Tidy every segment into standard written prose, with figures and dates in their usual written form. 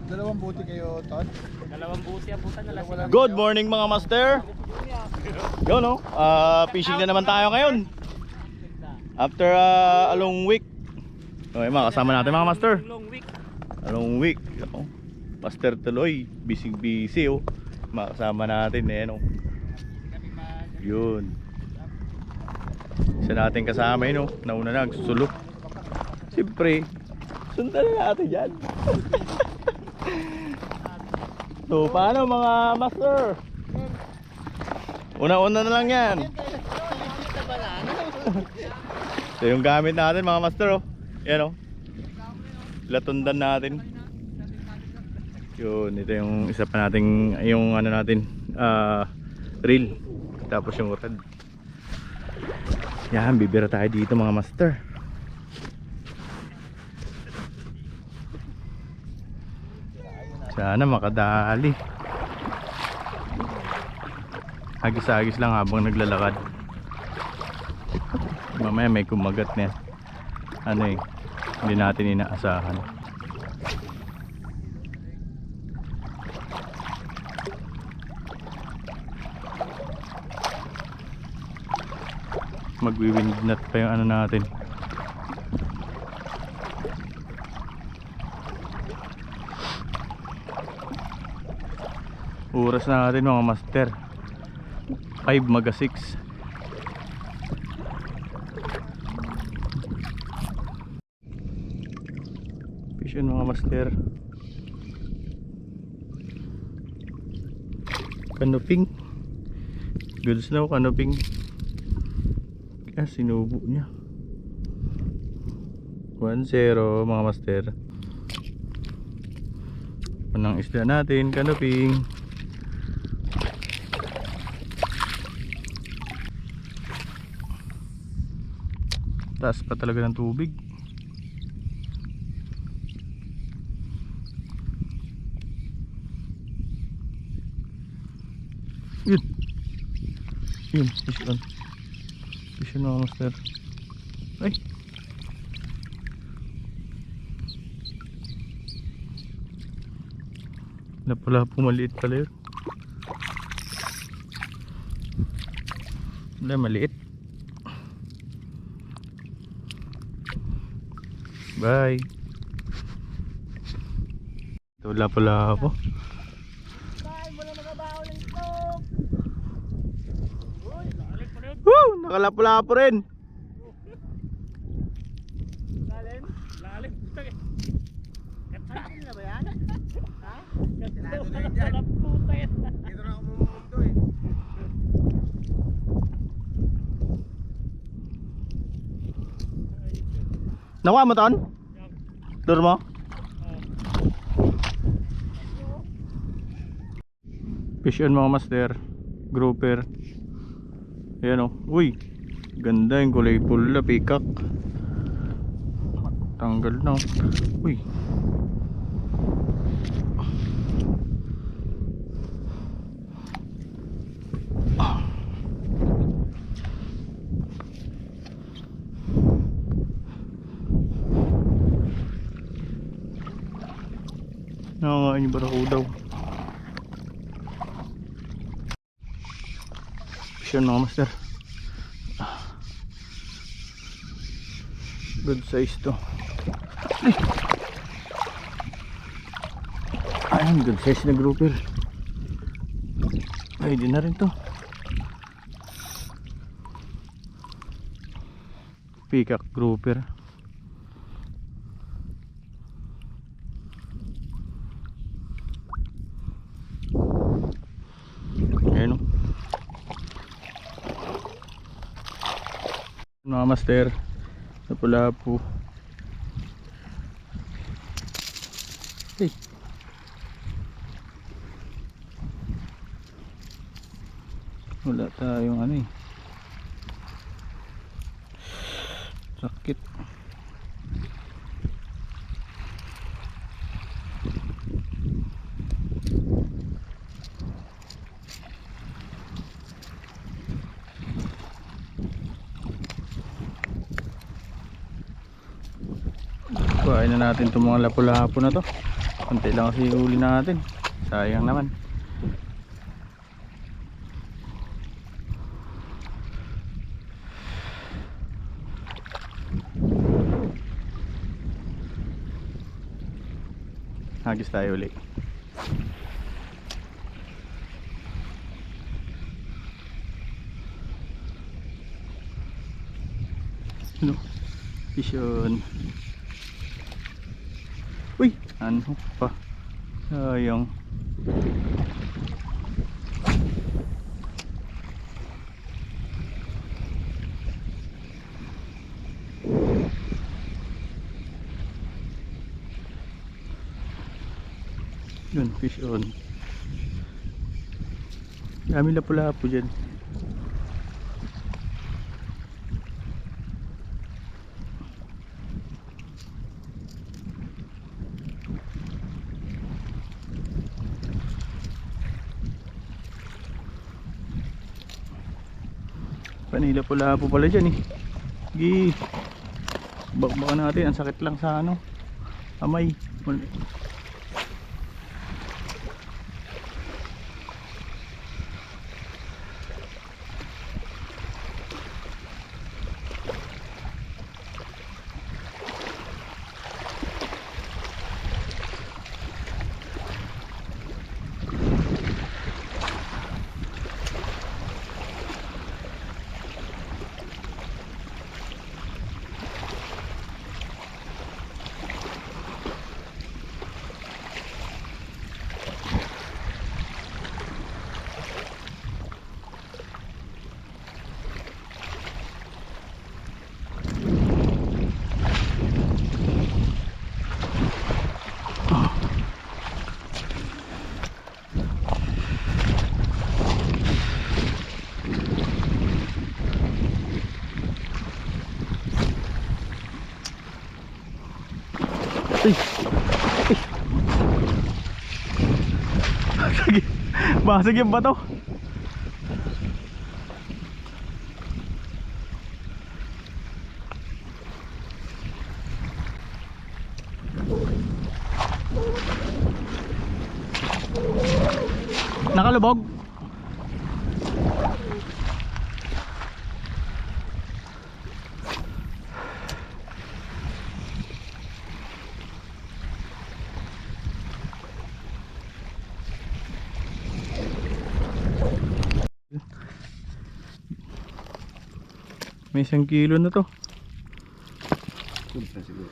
Dalawang buti kayo, Todd. Dalawang buti ang puta na lang. Good morning mga master. Yo no, fishing na naman tayo ngayon. After a long week. Okay, mga kasama natin mga master. A long week. Oh. Master tuloy, busy oh. Mga kasama natin eh no. Yun. Isa natin kasama yun oh. Nauna na nagsusulok. Siyempre, sundan na natin yan. So paano mga master? Una-una na lang yan. So yung gamit natin mga master oh. Yan oh. Latundan natin. Yun, ito yung isa pa nating yung ano natin reel. Tapos yung rod. Yan, bibira tayo dito mga master. Sana makadali. Agis-agis lang habang naglalakad. Mamaya may kumagat na ano eh, hindi natin inaasahan. Magwi-windnut pa yung ano natin. Oras na natin mga master 5 maga 6. Fish yun mga master. Canoping. Good snow canoping. Kaya sinubo niya 1-0 mga master. Unang isda natin canoping. Taas pa talaga ng tubig. Yun. Yun, fish on. Fish on mga master. Ay. Na pala pumaliit pala yun. Wala, maliit. Bye. Wala pala ako. Bye, mula magabaho ng stop. Uy, lalim pa rin. Woo! Nakalapo-lapo rin. Lalim? Lalim. Katsakin na ba yan? Ha? Katsakin na puta yan. Dito na ako mumundo eh. Nakuha mo ton? Lure mo? Fish on mga master. Grouper. Ayan o. Uy, ganda yung kulay pula. Peacock. Tanggal na o. Uy. Nangangain yung barakudaw. Fish on mga master. Good size to. Ayan, good size na grouper. Ay, di na rin to. Peacock grouper. Ayan o. Mga master, Lapu-Lapu. Hey. Wala tayong ano eh. Sakit. Kuhain na natin itong mga lapu-lapu na to. Konti lang kasi huli natin. Sayang naman. Hagis tayo ulit. Ano? Fish on. Uy! Ano pa? Sayang. Yun, fish on. Dami na pula po dyan. Panila pula po pala dyan eh. Sige. Bakbakan natin. Ang sakit lang sa ano. Amay. Ay. Sige. Basag yung bato. Nakalubog. May 1 kilo na to. Kunta siguro.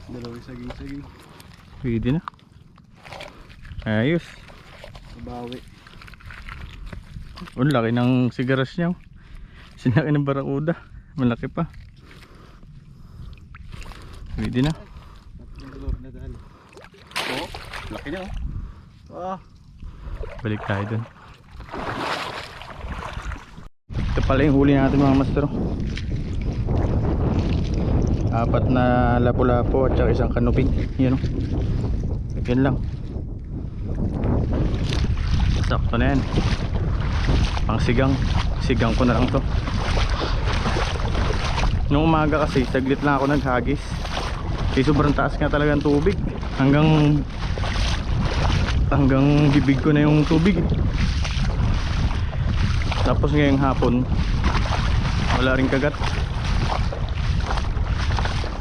Dalawang saging-saging. Pwede na. Ayos. Mabawi. Ang laki ng sigaras niya. Sinaki ng barakuda. Malaki pa. Pwede na. Tatlong dolor na dahil. Oh, laki niya oh. Balik tayo dun. Ito pala yung huli natin mga master. 4 na lapu-lapu at saka 1 kanuping. Yan o. Yan lang. Sakto na yan. Pang sigang. Sigang ko na lang to. Nung umaga kasi saglit lang ako naghagis. Kasi sobrang taas nga talaga ang tubig. Hanggang bibig ko na yung tubig. Tapos ngayong hapon wala ring kagat.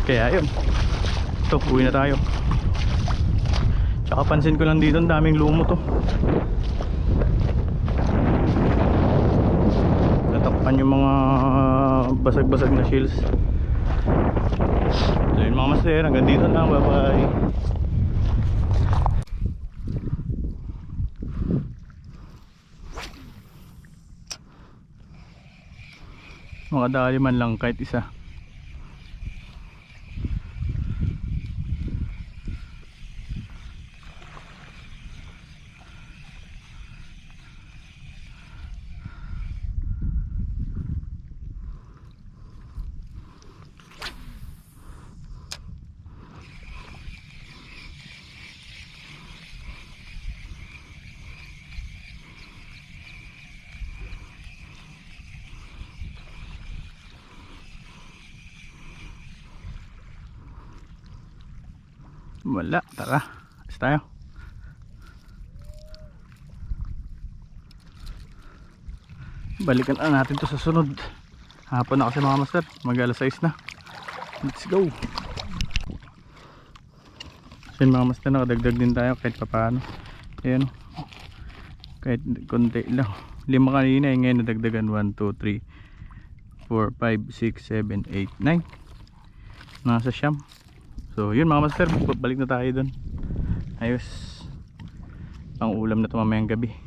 Kaya yun. Ito, uwi na tayo. Tsaka pansin ko lang dito, ang daming lumot to. Natakpan yung mga basag-basag na shells. So yun mga master, hanggang dito lang. Bye bye. Makadali man lang kahit isa. Wala, tara. Alis tayo. Balikan na natin to sa sunod. Hapon na kasi mga master. Mag alas 6 na. Let's go. So yun mga master, nakadagdag din tayo kahit papaano. Ayan. Kahit konti lang. 5 kanina, ngayon nadagdagan 1, 2, 3, 4, 5, 6, 7, 8, 9. Nasa siyam. So yun mga master, balik na tayo dun. Ayos. Pang ulam na ito mamayang gabi.